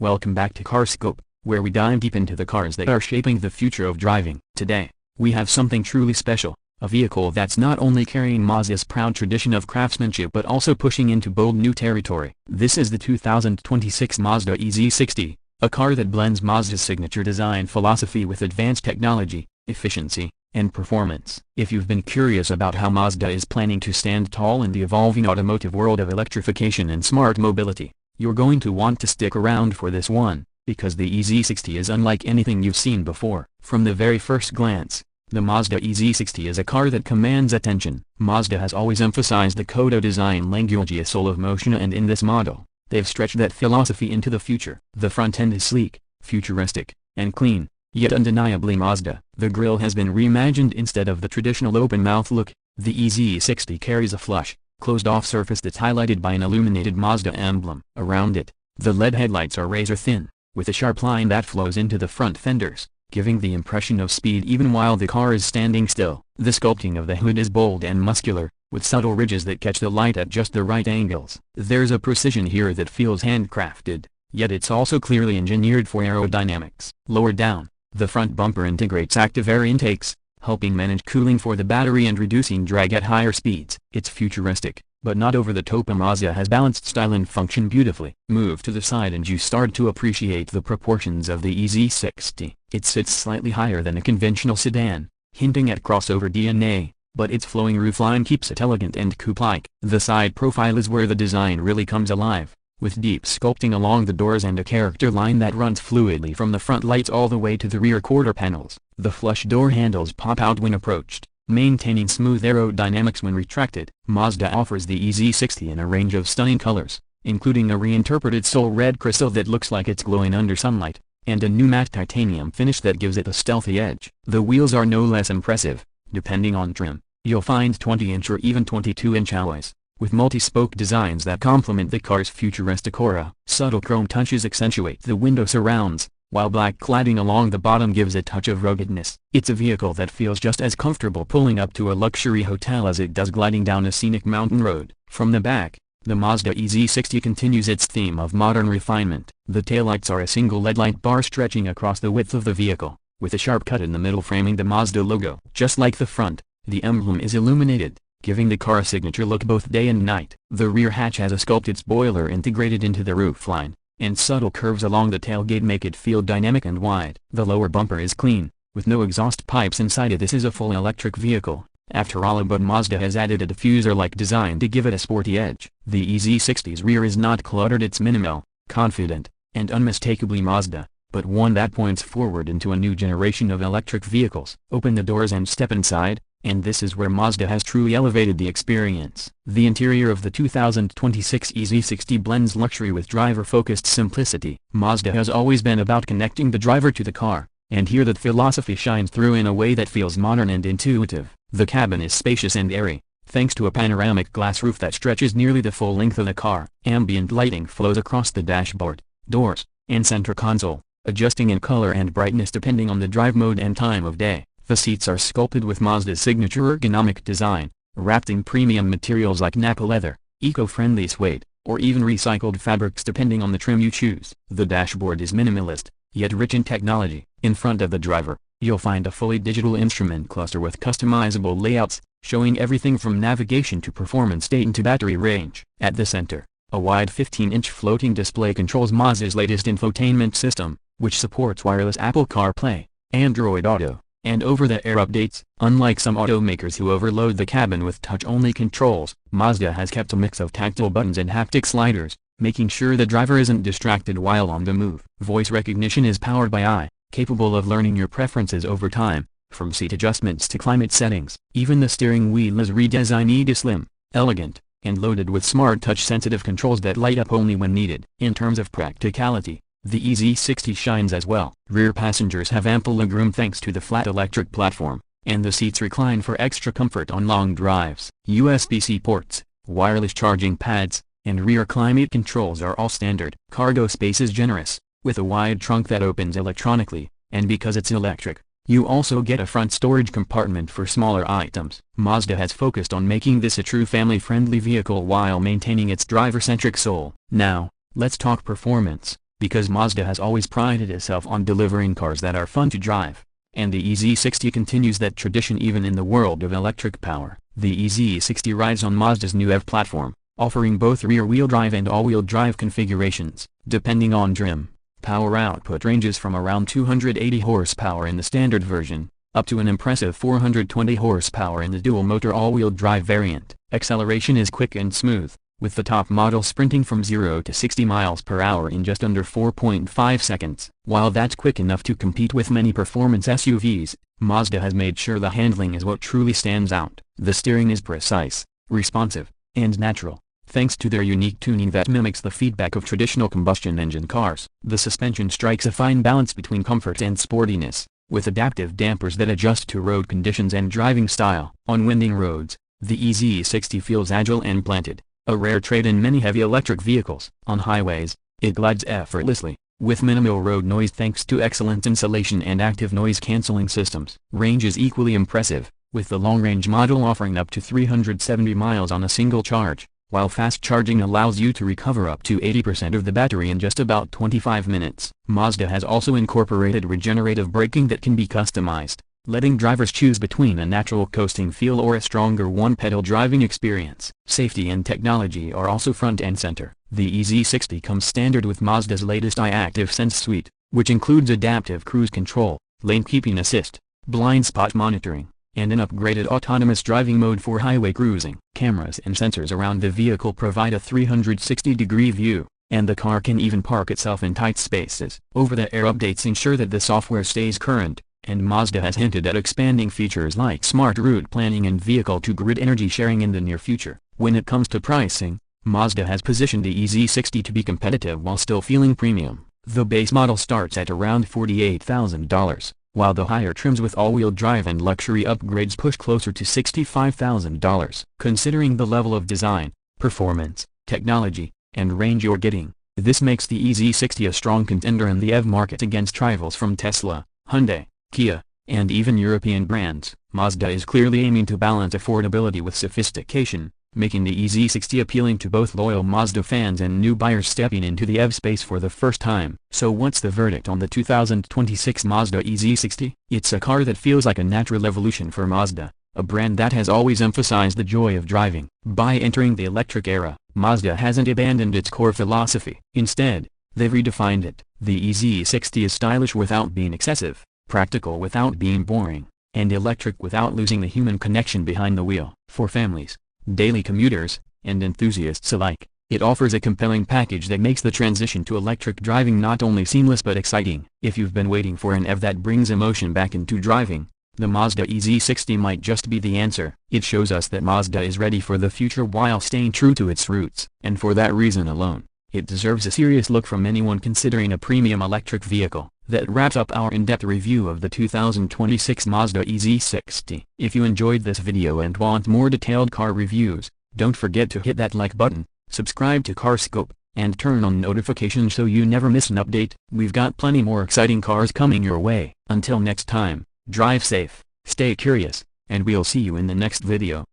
Welcome back to Carscope, where we dive deep into the cars that are shaping the future of driving. Today, we have something truly special, a vehicle that's not only carrying Mazda's proud tradition of craftsmanship but also pushing into bold new territory. This is the 2026 Mazda EZ60, a car that blends Mazda's signature design philosophy with advanced technology, efficiency, and performance. If you've been curious about how Mazda is planning to stand tall in the evolving automotive world of electrification and smart mobility, you're going to want to stick around for this one, because the EZ60 is unlike anything you've seen before. From the very first glance, the Mazda EZ60 is a car that commands attention. Mazda has always emphasized the Kodo design language, a soul of motion, and in this model, they've stretched that philosophy into the future. The front end is sleek, futuristic, and clean, yet undeniably Mazda. The grille has been reimagined. Instead of the traditional open-mouth look, the EZ60 carries a flush, closed-off surface that's highlighted by an illuminated Mazda emblem. Around it, the LED headlights are razor-thin, with a sharp line that flows into the front fenders, giving the impression of speed even while the car is standing still. The sculpting of the hood is bold and muscular, with subtle ridges that catch the light at just the right angles. There's a precision here that feels handcrafted, yet it's also clearly engineered for aerodynamics. Lower down, the front bumper integrates active air intakes, helping manage cooling for the battery and reducing drag at higher speeds. It's futuristic, but not over the top. Mazda has balanced style and function beautifully. Move to the side and you start to appreciate the proportions of the EZ60. It sits slightly higher than a conventional sedan, hinting at crossover DNA, but its flowing roofline keeps it elegant and coupe-like. The side profile is where the design really comes alive, with deep sculpting along the doors and a character line that runs fluidly from the front lights all the way to the rear quarter panels. The flush door handles pop out when approached, maintaining smooth aerodynamics when retracted. Mazda offers the EZ60 in a range of stunning colors, including a reinterpreted soul red crystal that looks like it's glowing under sunlight, and a new matte titanium finish that gives it a stealthy edge. The wheels are no less impressive. Depending on trim, you'll find 20-inch or even 22-inch alloys, with multi-spoke designs that complement the car's futuristic aura. Subtle chrome touches accentuate the window surrounds, while black cladding along the bottom gives a touch of ruggedness. It's a vehicle that feels just as comfortable pulling up to a luxury hotel as it does gliding down a scenic mountain road. From the back, the Mazda EZ60 continues its theme of modern refinement. The taillights are a single LED light bar stretching across the width of the vehicle, with a sharp cut in the middle framing the Mazda logo. Just like the front, the emblem is illuminated, giving the car a signature look both day and night. The rear hatch has a sculpted spoiler integrated into the roofline, and subtle curves along the tailgate make it feel dynamic and wide. The lower bumper is clean, with no exhaust pipes inside it. This is a full electric vehicle, after all, but Mazda has added a diffuser-like design to give it a sporty edge. The EZ60's rear is not cluttered. It's minimal, confident, and unmistakably Mazda, but one that points forward into a new generation of electric vehicles. Open the doors and step inside, and this is where Mazda has truly elevated the experience. The interior of the 2026 EZ60 blends luxury with driver-focused simplicity. Mazda has always been about connecting the driver to the car, and here that philosophy shines through in a way that feels modern and intuitive. The cabin is spacious and airy, thanks to a panoramic glass roof that stretches nearly the full length of the car. Ambient lighting flows across the dashboard, doors, and center console, adjusting in color and brightness depending on the drive mode and time of day. The seats are sculpted with Mazda's signature ergonomic design, wrapped in premium materials like Nappa leather, eco-friendly suede, or even recycled fabrics depending on the trim you choose. The dashboard is minimalist, yet rich in technology. In front of the driver, you'll find a fully digital instrument cluster with customizable layouts, showing everything from navigation to performance data to battery range. At the center, a wide 15-inch floating display controls Mazda's latest infotainment system, which supports wireless Apple CarPlay, Android Auto, and over-the-air updates. Unlike some automakers who overload the cabin with touch-only controls, Mazda has kept a mix of tactile buttons and haptic sliders, making sure the driver isn't distracted while on the move. Voice recognition is powered by AI, capable of learning your preferences over time, from seat adjustments to climate settings. Even the steering wheel is redesigned to slim, elegant, and loaded with smart touch-sensitive controls that light up only when needed. In terms of practicality, the EZ60 shines as well. Rear passengers have ample legroom thanks to the flat electric platform, and the seats recline for extra comfort on long drives. USB-C ports, wireless charging pads, and rear climate controls are all standard. Cargo space is generous, with a wide trunk that opens electronically, and because it's electric, you also get a front storage compartment for smaller items. Mazda has focused on making this a true family-friendly vehicle while maintaining its driver-centric soul. Now, let's talk performance. because Mazda has always prided itself on delivering cars that are fun to drive. And the EZ60 continues that tradition even in the world of electric power. The EZ60 rides on Mazda's new EV platform, offering both rear-wheel drive and all-wheel drive configurations. Depending on trim, power output ranges from around 280 horsepower in the standard version, up to an impressive 420 horsepower in the dual-motor all-wheel drive variant. Acceleration is quick and smooth, with the top model sprinting from 0 to 60 miles per hour in just under 4.5 seconds. While that's quick enough to compete with many performance SUVs, Mazda has made sure the handling is what truly stands out. The steering is precise, responsive, and natural, thanks to their unique tuning that mimics the feedback of traditional combustion engine cars. The suspension strikes a fine balance between comfort and sportiness, with adaptive dampers that adjust to road conditions and driving style. On winding roads, the EZ60 feels agile and planted, a rare trait in many heavy electric vehicles. On highways, it glides effortlessly, with minimal road noise thanks to excellent insulation and active noise-canceling systems. Range is equally impressive, with the long-range model offering up to 370 miles on a single charge, while fast charging allows you to recover up to 80% of the battery in just about 25 minutes. Mazda has also incorporated regenerative braking that can be customized, letting drivers choose between a natural coasting feel or a stronger one-pedal driving experience. Safety and technology are also front and center. The EZ60 comes standard with Mazda's latest i-Activsense suite, which includes adaptive cruise control, lane keeping assist, blind spot monitoring, and an upgraded autonomous driving mode for highway cruising. Cameras and sensors around the vehicle provide a 360-degree view, and the car can even park itself in tight spaces. Over-the-air updates ensure that the software stays current, and Mazda has hinted at expanding features like smart route planning and vehicle-to-grid energy sharing in the near future. When it comes to pricing, Mazda has positioned the EZ60 to be competitive while still feeling premium. The base model starts at around $48,000, while the higher trims with all-wheel drive and luxury upgrades push closer to $65,000. Considering the level of design, performance, technology, and range you're getting, this makes the EZ60 a strong contender in the EV market against rivals from Tesla, Hyundai, Kia, and even European brands. Mazda is clearly aiming to balance affordability with sophistication, making the EZ60 appealing to both loyal Mazda fans and new buyers stepping into the EV space for the first time. So what's the verdict on the 2026 Mazda EZ60? It's a car that feels like a natural evolution for Mazda, a brand that has always emphasized the joy of driving. By entering the electric era, Mazda hasn't abandoned its core philosophy. Instead, they've redefined it. The EZ60 is stylish without being excessive, practical without being boring, and electric without losing the human connection behind the wheel. For families, daily commuters, and enthusiasts alike, it offers a compelling package that makes the transition to electric driving not only seamless but exciting. If you've been waiting for an EV that brings emotion back into driving, the Mazda EZ60 might just be the answer. It shows us that Mazda is ready for the future while staying true to its roots. And for that reason alone, it deserves a serious look from anyone considering a premium electric vehicle. That wraps up our in-depth review of the 2026 Mazda EZ60. If you enjoyed this video and want more detailed car reviews, don't forget to hit that like button, subscribe to CarScope, and turn on notifications so you never miss an update. We've got plenty more exciting cars coming your way. Until next time, drive safe, stay curious, and we'll see you in the next video.